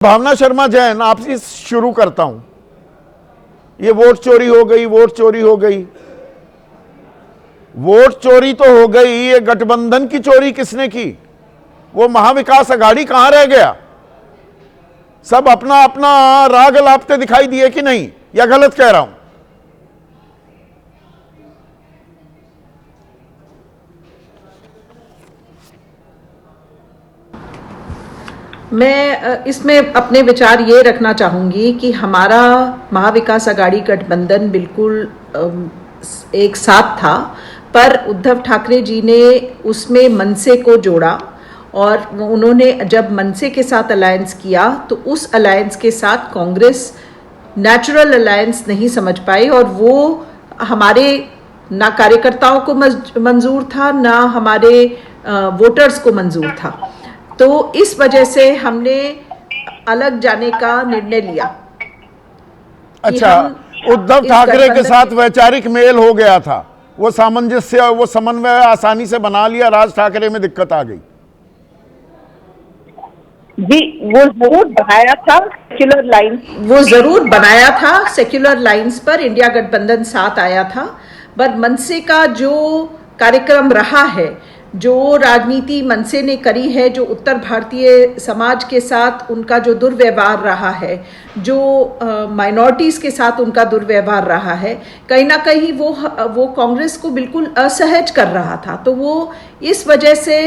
भावना शर्मा जैन, आपसे शुरू करता हूं। ये वोट चोरी हो गई, वोट चोरी हो गई। वोट चोरी तो हो गई, ये गठबंधन की चोरी किसने की? वो महाविकास अघाड़ी कहां रह गया? सब अपना अपना राग लापते दिखाई दिए कि नहीं, या गलत कह रहा हूं? मैं इसमें अपने विचार ये रखना चाहूँगी कि हमारा महाविकास अघाड़ी गठबंधन बिल्कुल एक साथ था, पर उद्धव ठाकरे जी ने उसमें मनसे को जोड़ा और उन्होंने जब मनसे के साथ अलायंस किया तो उस अलायंस के साथ कांग्रेस नेचुरल अलायंस नहीं समझ पाई और वो हमारे ना कार्यकर्ताओं को मंजूर था, ना हमारे वोटर्स को मंजूर था। तो इस वजह से हमने अलग जाने का निर्णय लिया। अच्छा, उद्धव ठाकरे के साथ वैचारिक मेल हो गया था, वो सामंजस्य, वो समन्वय आसानी से बना लिया, राज ठाकरे में दिक्कत आ गई। जी, वो जरूर बनाया था सेक्युलर लाइन, वो जरूर बनाया था सेक्युलर लाइंस पर इंडिया गठबंधन साथ आया था। पर मनसे का जो कार्यक्रम रहा है, जो राजनीति मनसे ने करी है, जो उत्तर भारतीय समाज के साथ उनका जो दुर्व्यवहार रहा है, जो माइनॉरिटीज के साथ उनका दुर्व्यवहार रहा है, कहीं ना कहीं वो कांग्रेस को बिल्कुल असहज कर रहा था। तो वो इस वजह से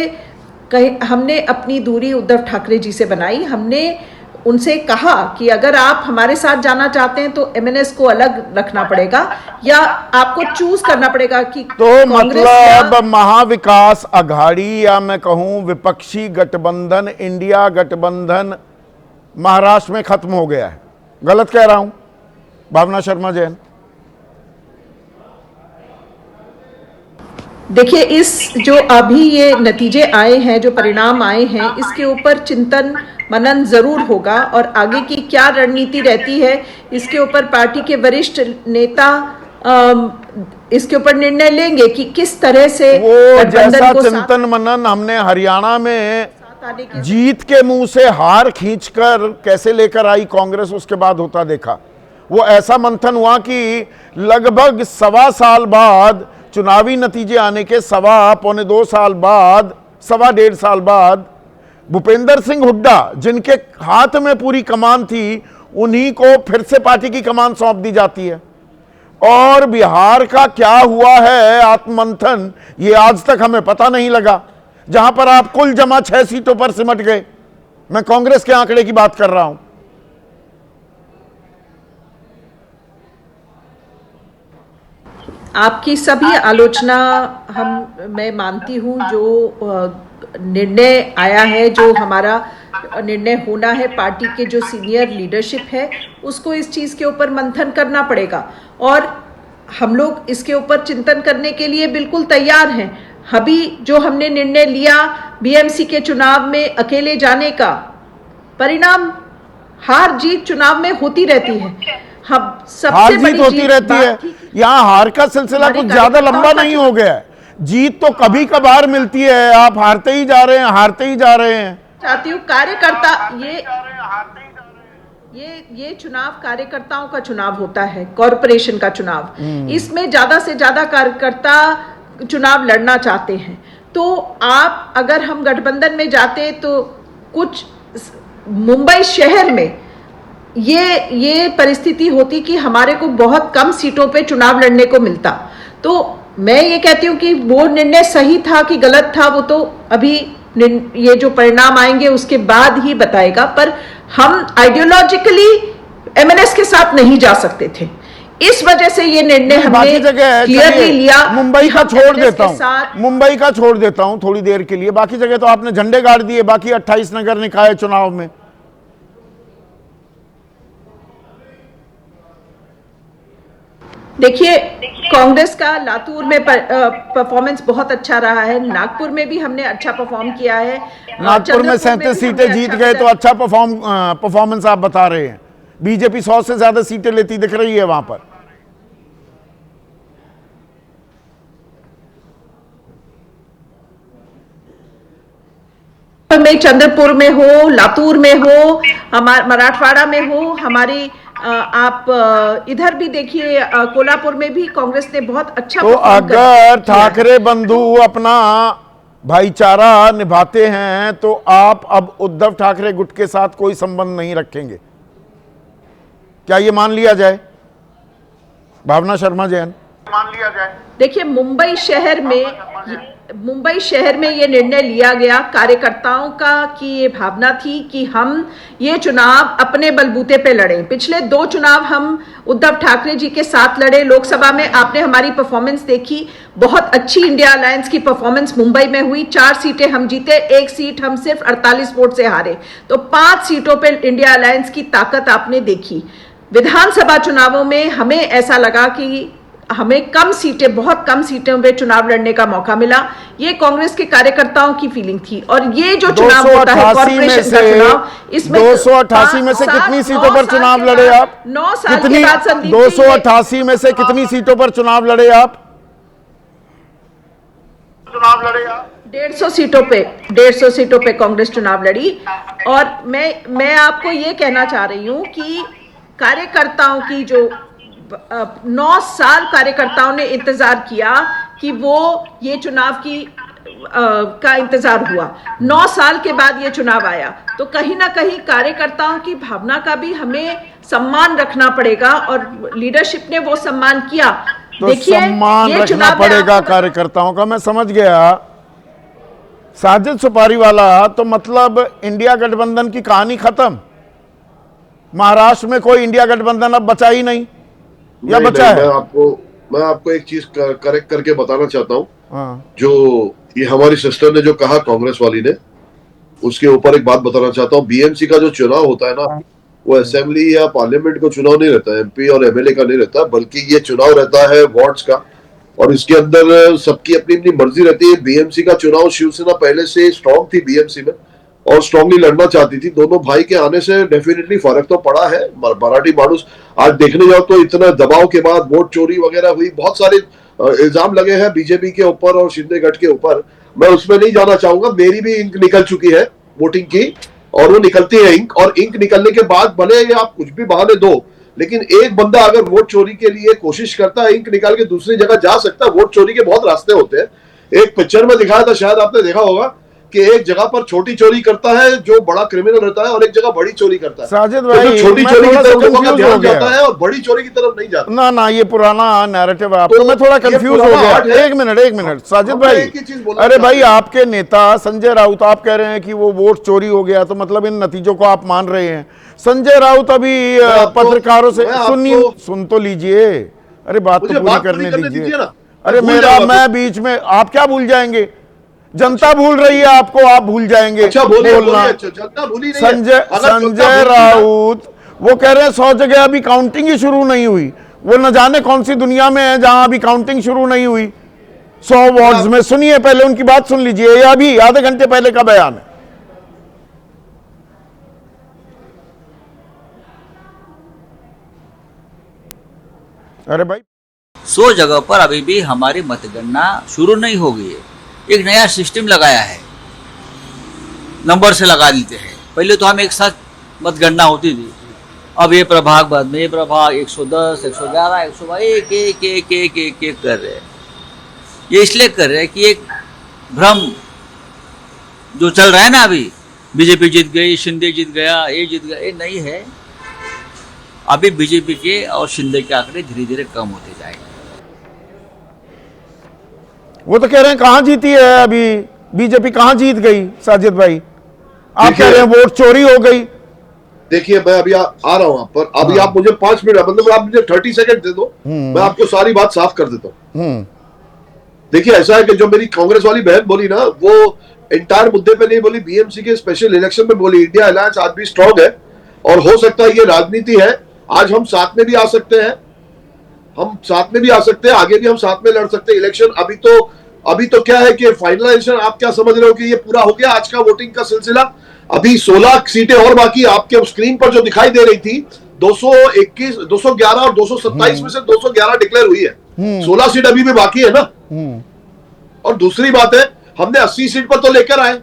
हमने अपनी दूरी उद्धव ठाकरे जी से बनाई। हमने उनसे कहा कि अगर आप हमारे साथ जाना चाहते हैं तो एमएनएस को अलग रखना पड़ेगा या आपको चूज करना पड़ेगा कि तो मतलब महाविकास अघाड़ी या मैं कहूं विपक्षी गठबंधन, इंडिया गठबंधन महाराष्ट्र में खत्म हो गया है। गलत कह रहा हूं भावना शर्मा जैन? देखिए, इस जो अभी ये नतीजे आए हैं, जो परिणाम आए हैं, इसके ऊपर चिंतन मनन जरूर होगा और आगे की क्या रणनीति रहती है इसके ऊपर पार्टी के वरिष्ठ नेता इसके ऊपर निर्णय लेंगे कि किस तरह से वो जैसा चिंतन मनन हमने हरियाणा में जीत के मुंह से हार खींचकर कैसे लेकर आई कांग्रेस, उसके बाद होता देखा। वो ऐसा मंथन हुआ कि लगभग 1.25 साल बाद, चुनावी नतीजे आने के 1.25 साल बाद, 1.25 साल बाद भूपेंद्र सिंह हुड्डा, जिनके हाथ में पूरी कमान थी, उन्हीं को फिर से पार्टी की कमान सौंप दी जाती है। और बिहार का क्या हुआ है आत्ममंथन, ये आज तक हमें पता नहीं लगा, जहां पर आप कुल जमा 6 सीटों पर सिमट गए। मैं कांग्रेस के आंकड़े की बात कर रहा हूं। आपकी सभी आलोचना मैं मानती हूं। जो निर्णय आया है, जो हमारा निर्णय होना है, पार्टी के जो सीनियर लीडरशिप है उसको इस चीज के ऊपर मंथन करना पड़ेगा और हम लोग इसके ऊपर चिंतन करने के लिए बिल्कुल तैयार हैं। अभी जो हमने निर्णय लिया बीएमसी के चुनाव में अकेले जाने का, परिणाम हार जीत चुनाव में होती रहती है। हम सबसे बड़ी जीत होती रहती है। यहाँ हार का सिलसिला कुछ ज्यादा लंबा नहीं हो गया है। जीत तो कभी कभार मिलती है, आप हारते ही जा रहे हैं, हारते ही जा रहे हैं। चाहती हूँ कार्यकर्ता, ये चुनाव कार्यकर्ताओं का चुनाव होता है, कॉरपोरेशन का चुनाव। इसमें ज्यादा से ज्यादा कार्यकर्ता चुनाव लड़ना चाहते हैं। तो आप अगर हम गठबंधन में जाते तो कुछ मुंबई शहर में ये परिस्थिति होती कि हमारे को बहुत कम सीटों पे चुनाव लड़ने को मिलता। तो मैं ये कहती हूँ कि वो निर्णय सही था कि गलत था, वो तो अभी ये जो परिणाम आएंगे उसके बाद ही बताएगा। पर हम आइडियोलॉजिकली एमएनएस के साथ नहीं जा सकते थे, इस वजह से ये निर्णय हमने क्लियरली लिया। मुंबई का छोड़ देता हूं, मुंबई का छोड़ देता हूं थोड़ी देर के लिए। बाकी जगह तो आपने झंडे गाड़ दिए, बाकी 28 नगर निकाय चुनाव में। देखिए, कांग्रेस का लातूर में परफॉर्मेंस बहुत अच्छा रहा है। नागपुर में भी हमने अच्छा परफॉर्म किया है। नागपुर में 37 सीटें जीत गए, तो अच्छा परफॉर्मेंस आप बता रहे हैं। बीजेपी 100 से ज्यादा सीटें लेती दिख रही है वहां पर। में चंद्रपुर में हो, लातूर में हो, हमारे मराठवाड़ा में हो, हमारी आप इधर भी देखिए कोल्हापुर में भी कांग्रेस ने बहुत अच्छा तो परफॉर्म अगर किया। ठाकरे बंधु अपना भाईचारा निभाते हैं तो आप अब उद्धव ठाकरे गुट के साथ कोई संबंध नहीं रखेंगे, क्या ये मान लिया जाए? भावना शर्मा जैन, मान लिया जाए? देखिए मुंबई शहर में ये निर्णय लिया गया कार्यकर्ताओं का कि ये भावना थी कि हम ये चुनाव अपने बलबूते पे लड़ें। पिछले 2 चुनाव हम उद्धव ठाकरे जी के साथ लड़े। लोकसभा में आपने हमारी परफॉर्मेंस देखी, बहुत अच्छी इंडिया अलायंस की परफॉर्मेंस मुंबई में हुई। 4 सीटें हम जीते, 1 सीट हम सिर्फ 48 वोट से हारे। तो 5 सीटों पे इंडिया अलायंस की ताकत आपने देखी। विधानसभा चुनावों में हमें ऐसा लगा कि हमें बहुत कम सीटों पे चुनाव लड़ने का मौका मिला। ये कांग्रेस के कार्यकर्ताओं की फीलिंग थी। और ये जो चुनाव होता है कॉर्पोरेशन का चुनाव, इसमें 288 में से कितनी सीटों पर चुनाव लड़े आप? 9 साल के बाद संदीप जी, 288 में से कितनी सीटों पर चुनाव लड़े आप? 150 सीटों पे कांग्रेस चुनाव लड़ी। और मैं आपको ये कहना चाह रही हूं कि कार्यकर्ताओं की जो 9 साल कार्यकर्ताओं ने इंतजार किया कि वो ये चुनाव का इंतजार हुआ। 9 साल के बाद ये चुनाव आया, तो कहीं ना कहीं कार्यकर्ताओं की भावना का भी हमें सम्मान रखना पड़ेगा और लीडरशिप ने वो सम्मान किया। तो देखिए सम्मान रखना पड़ेगा कार्यकर्ताओं का, मैं समझ गया। साजिद सुपारी वाला, तो मतलब इंडिया गठबंधन की कहानी खत्म? महाराष्ट्र में कोई इंडिया गठबंधन अब बचा ही नहीं या बचा है? मैं आपको एक चीज करेक्ट करके बताना चाहता हूँ। हाँ। जो ये हमारी सिस्टर ने जो कहा कांग्रेस वाली ने, उसके ऊपर एक बात बताना चाहता हूँ। बीएमसी का जो चुनाव होता है ना, वो असेंबली या पार्लियामेंट का चुनाव नहीं रहता है, एमपी और एमएलए का नहीं रहता, बल्कि ये चुनाव रहता है वार्ड्स का। और इसके अंदर सबकी अपनी अपनी मर्जी रहती है। बीएमसी का चुनाव शिवसेना पहले से स्ट्रांग थी बीएमसी में और स्ट्रांगली लड़ना चाहती थी। दोनों भाई के आने से डेफिनेटली फर्क तो पड़ा है। मराठी मानुस आज देखने जाओ तो इतना दबाव के बाद वोट चोरी वगैरह हुई, बहुत सारे इल्जाम लगे हैं बीजेपी के ऊपर और शिंदे गठ के ऊपर। मैं उसमें नहीं जाना चाहूंगा। मेरी भी इंक निकल चुकी है वोटिंग की, और वो निकलती है इंक। और इंक निकलने के बाद भले आप कुछ भी बहाने दो, लेकिन एक बंदा अगर वोट चोरी के लिए कोशिश करता है, इंक निकाल के दूसरी जगह जा सकता है। वोट चोरी के बहुत रास्ते होते हैं। एक पिक्चर में दिखाया था, शायद आपने देखा होगा, कि एक जगह पर छोटी चोरी करता है जो बड़ा क्रिमिनल रहता है, और एक जगह बड़ी चोरी करता है। साजिद भाई, तो छोटी चोरी की तरफ लोगों का ध्यान गया जाता है और बड़ी चोरी की तरफ नहीं जाता। ना ये पुराना नैरेटिव है आपका। तो मैं थोड़ा कंफ्यूज हो गया। एक मिनट साजिद भाई, अरे भाई, आपके नेता संजय राउत, आप कह रहे हैं कि वो वोट चोरी हो गया, तो मतलब इन नतीजों को आप मान रहे हैं। संजय राउत अभी पत्रकारों से सुन तो लीजिए। अरे बात तो पूरी करने दीजिए। अरे मैं बीच में, आप क्या भूल जाएंगे? जनता भूल रही है आपको, आप भूल जाएंगे। अच्छा, बोलना। जनता भूली नहीं है। संजय राउत वो कह रहे हैं 100 जगह अभी काउंटिंग ही शुरू नहीं हुई। वो न जाने कौन सी दुनिया में है जहां अभी काउंटिंग शुरू नहीं हुई 100 वार्ड्स में। सुनिए, पहले उनकी बात सुन लीजिए। ये अभी आधे घंटे पहले का बयान है। अरे भाई, 100 जगह पर अभी भी हमारी मतगणना शुरू नहीं हो गई है। एक नया सिस्टम लगाया है, नंबर से लगा देते हैं। पहले तो हम एक साथ मतगणना होती थी, अब ये प्रभाग, बाद में ये प्रभाग 110, 111, 122 एक कर रहे हैं। ये इसलिए कर रहे हैं कि एक भ्रम जो चल रहा है ना, अभी बीजेपी जीत गई, शिंदे जीत गया, ये जीत गया, ये नहीं है। अभी बीजेपी के और शिंदे के आंकड़े धीरे धीरे कम होते जाएंगे। वो तो कह रहे हैं कहां जीती है अभी बीजेपी, कहां जीत गई? साजिद भाई, आप कह रहे हैं वोट चोरी हो गई। देखिए, मैं अभी आ रहा हूं पर अभी आप मुझे 5 मिनट, मतलब आप मुझे 30 सेकंड दे दो, मैं आपको सारी बात साफ कर देता हूं। देखिए, ऐसा है कि जो मेरी कांग्रेस वाली बहन बोली ना, वो इंटायर मुद्दे पे नहीं बोली, बीएमसी के स्पेशल इलेक्शन में बोली। इंडिया अलायंस आज भी स्ट्रांग है और हो सकता है ये राजनीति है। आज हम साथ में भी आ सकते हैं, आगे भी हम साथ में लड़ सकते हैं इलेक्शन। अभी तो क्या है कि फाइनलाइजेशन, आप क्या समझ रहे हो कि ये पूरा हो गया आज का वोटिंग का सिलसिला? अभी 16 सीटें और बाकी। आपके स्क्रीन पर जो दिखाई दे रही थी 221, 211 और 227 में से 211 डिक्लेयर हुई है। 16 सीट अभी भी बाकी है ना। और दूसरी बात है, हमने 80 सीट पर तो लेकर आए,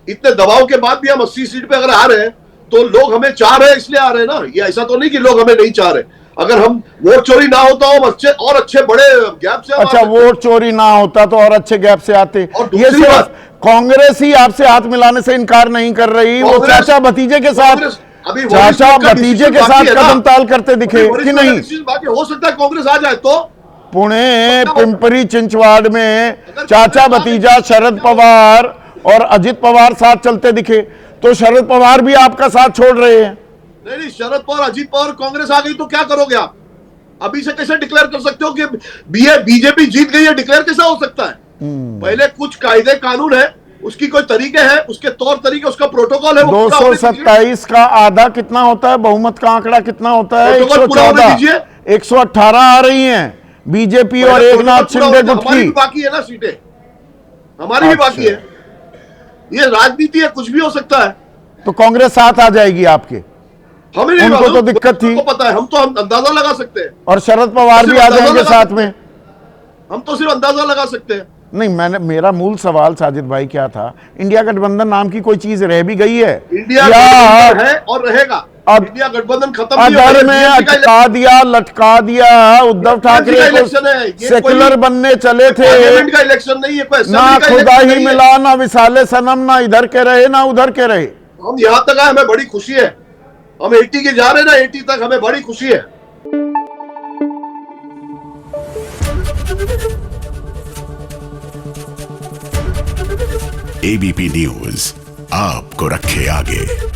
इतने दबाव के बाद भी हम 80 सीट पे अगर आ रहे हैं तो लोग हमें चाह रहे हैं इसलिए आ रहे हैं ना। ये ऐसा तो नहीं कि लोग हमें नहीं चाह रहे। अगर हम वोट चोरी ना होता हो अच्छे बड़े गैप से अच्छा, वोट चोरी ना होता तो और अच्छे गैप से आते। और ये दूसरी सिर्फ बात, कांग्रेस ही आपसे हाथ मिलाने से इनकार नहीं कर रही, वो कांग्रेस- चाचा भतीजे के साथ अभी चाचा भतीजे के साथ कदम ताल करते दिखे कि नहीं? बाकी हो सकता है कांग्रेस आ जाए तो पुणे पिंपरी चिंचवाड़ में चाचा भतीजा शरद पवार और अजित पवार साथ चलते दिखे, तो शरद पवार भी आपका साथ छोड़ रहे हैं। नहीं, शरद पवार अजीत पवार कांग्रेस आ गई तो क्या करोगे आप? अभी से कैसे डिक्लेयर कर सकते हो कि बीजेपी जीत गई है? डिक्लेयर कैसा हो सकता है? पहले कुछ कायदे कानून है, उसकी कोई तरीके हैं, उसके तौर तरीके, उसका प्रोटोकॉल है। 227 का आधा कितना होता है? बहुमत का आंकड़ा कितना होता है? प्रोटोकॉल पूरा होने 114, दीजिए। 118 आ रही हैं बीजेपी और एकनाथ शिंदे गुट हमारी भी की। बाकी है ना सीटें, हमारी भी बाकी है। ये राजनीति है, कुछ भी हो सकता है। तो कांग्रेस साथ आ जाएगी आपके? हमें नहीं उनको मालूम, तो दिक्कत थी। उनको पता है, हम अंदाजा लगा सकते हैं। और शरद पवार भी आ जाएंगे साथ में? हम तो सिर्फ अंदाजा लगा सकते हैं। नहीं, मेरा मूल सवाल साजिद भाई क्या था, इंडिया गठबंधन नाम की कोई चीज रह भी गई है इंडिया या गठबंधन है और रहेगा। अब इंडिया गठबंधन खत्म नहीं अगर होगा। में BNP का अटका दिया, लटका दिया, उद्धव ठाकरे को इलेक्शन है, ये सेकुलर कोई बनने चले थे, पार्लियामेंट का इलेक्शन नहीं है, कोई ना असेंबली का खुदा इलेक्शन ही नहीं है। मिला, ना विसाले सनम, ना इधर के रहे ना उधर के रहे। हम यहां तक आए, हमें बड़ी खुशी है। हम 80 के जा रहे हैं ना, 80 तक हमें बड़ी खुशी है। एबीपी न्यूज आपको रखे आगे।